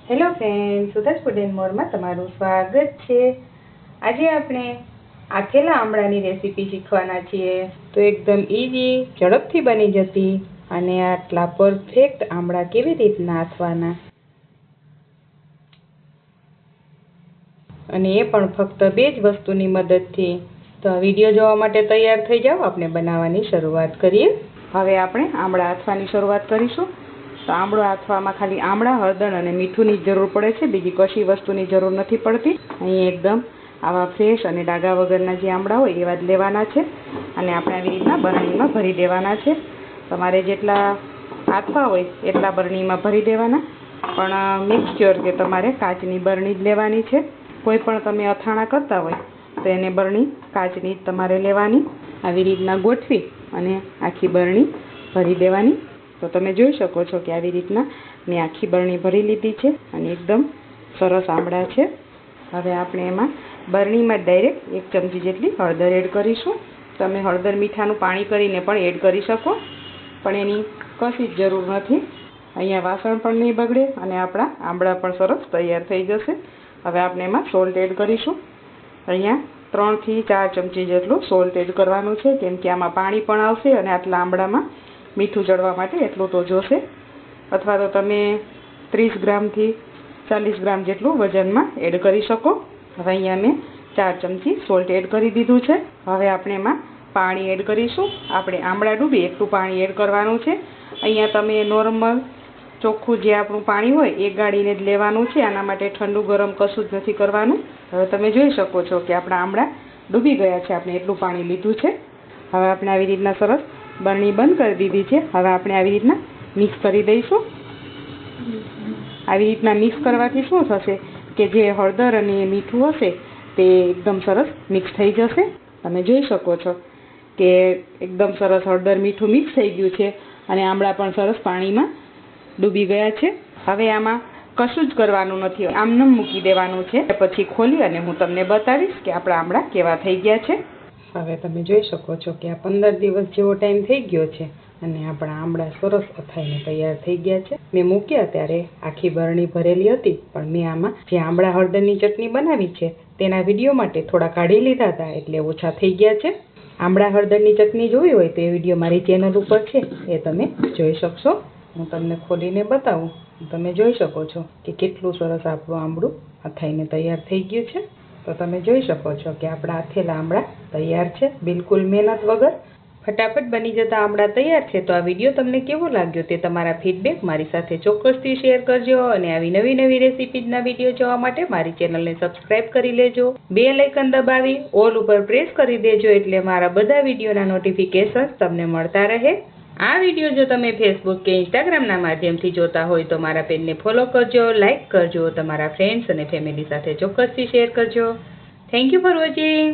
Hello friend, સુધાસ food and મોરમાં તમારું સ્વાગત છે। આજે આપણે આથેલા આમળાની રેસીપી શીખવાના છીએ। તો એકદમ ઇઝી, ઝડપથી બની જતી અને આટલા પરફેક્ટ આમળા કેવી રીતના આથવાના, અને એ પણ ફક્ત 2 જ વસ્તુની મદદથી। તો આ વિડીયો જોવા માટે તૈયાર થઈ જાઓ, આપણે બનાવવાની શરૂઆત કરીએ। હવે આપણે આમળા આથવાની શરૂઆત કરીશું। તો આમળો આથવામાં ખાલી આમળા, હળદર અને મીઠુંની જ જરૂર પડે છે, બીજી કશી વસ્તુની જરૂર નથી પડતી। અહીં એકદમ આવા ફ્રેશ અને ડાઘા વગરના જે આમળા હોય એવા જ લેવાના છે અને આપણે આવી રીતના બરણીમાં ભરી દેવાના છે। તમારે જેટલા આથવા હોય એટલા બરણીમાં ભરી દેવાના, પણ મેક શ્યોર કે તમારે કાચની બરણી જ લેવાની છે। કોઈ પણ તમે અથાણા કરતા હોય તો એને બરણી કાચની જ તમારે લેવાની। આવી રીતના ગોઠવી અને આખી બરણી ભરી દેવાની। તો તમે જોઈ શકો છો કે આવી રીતના મેં આખી બરણી ભરી લીધી છે અને એકદમ સરસ આમળા છે। હવે આપણે એમાં બરણીમાં ડાયરેક્ટ 1 ચમચી જેટલી હળદર એડ કરીશું। તમે હળદર મીઠાનું પાણી કરીને પણ એડ કરી શકો, પણ એની કશી જ જરૂર નથી। અહીંયા વાસણ પણ નહીં બગડે અને આપણા આમળા પણ સરસ તૈયાર થઈ જશે। હવે આપણે એમાં સોલ્ટ એડ કરીશું। અહીંયા 3 થી 4 ચમચી જેટલું સોલ્ટ એડ કરવાનું છે, કેમ કે આમાં પાણી પણ આવશે અને આટલા આમળામાં મીઠું ચડવા માટે એટલું તો જોશે। અથવા તો તમે 30 ગ્રામથી 40 ગ્રામ જેટલું વજનમાં એડ કરી શકો। હવે અહીંયા મેં 4 ચમચી સોલ્ટ એડ કરી દીધું છે। હવે આપણે એમાં પાણી એડ કરીશું। આપણે આમળા ડૂબે એટલું પાણી એડ કરવાનું છે। અહીંયા તમે નોર્મલ ચોખ્ખું જે આપણું પાણી હોય એ ગાળીને જ લેવાનું છે, આના માટે ઠંડુ ગરમ કશું જ નથી કરવાનું। હવે તમે જોઈ શકો છો કે આપણા આમળા ડૂબી ગયા છે, આપણે એટલું પાણી લીધું છે। હવે આપણે આવી રીતના સરસ બરણી બંધ કરી દીધી છે। હવે આપણે આવી રીતના મિક્સ કરી દઈશું। આવી રીતના મિક્સ કરવાથી શું થશે કે જે હળદર અને મીઠું હશે તે એકદમ સરસ મિક્સ થઈ જશે। તમે જોઈ શકો છો કે એકદમ સરસ હળદર મીઠું મિક્સ થઈ ગયું છે અને આમળા પણ સરસ પાણીમાં ડૂબી ગયા છે। હવે આમાં કશું જ કરવાનું નથી, આમનેમ મૂકી દેવાનું છે। પછી ખોલી અને હું તમને બતાવીશ કે આપણા આમળા કેવા થઈ ગયા છે। હવે તમે જોઈ શકો છો કે આ 15 દિવસ જેવો ટાઈમ થઈ ગયો છે અને આપણા આમળા સરસ અથાઈને તૈયાર થઈ ગયા છે। મેં મૂક્યા ત્યારે આખી બરણી ભરેલી હતી, પણ મેં આમાં જે આમળા હળદરની ચટણી બનાવી છે તેના વિડીયો માટે થોડા કાઢી લીધા હતા, એટલે ઓછા થઈ ગયા છે। આમળા હળદરની ચટણી જોવી હોય તો એ વિડીયો મારી ચેનલ ઉપર છે, એ તમે જોઈ શકશો। હું તમને ખોલીને બતાવું, તમે જોઈ શકો છો કે કેટલું સરસ આપણું આમળું અથાઈને તૈયાર થઈ ગયું છે। તો તમે જોઈ શકો છો કે આપણા આથેલા આમળા તૈયાર છે, બિલકુલ મહેનત વગર ફટાફટ બની જતા આમળા તૈયાર છે। તો આ વિડીયો તમને કેવો લાગ્યો તે તમારા ફીડબેક મારી સાથે ચોક્કસથી શેર કરજો, અને આવી નવી રેસીપીના વિડીયો જોવા માટે મારી ચેનલને સબસ્ક્રાઈબ કરી લેજો। બેલ આઇકન દબાવી ઓલ ઉપર પ્રેસ કરી દેજો, એટલે મારા બધા વિડીયોના નોટિફિકેશન તમને મળતા રહે। આ વિડીયો જો તમે ફેસબુક કે ઇન્સ્ટાગ્રામના માધ્યમથી જોતા હોય તો મારા પેજને ફોલો કરજો, લાઇક કરજો, તમારા ફ્રેન્ડ્સ અને ફેમિલી સાથે ચોક્કસથી શેર કરજો। Thank you for watching.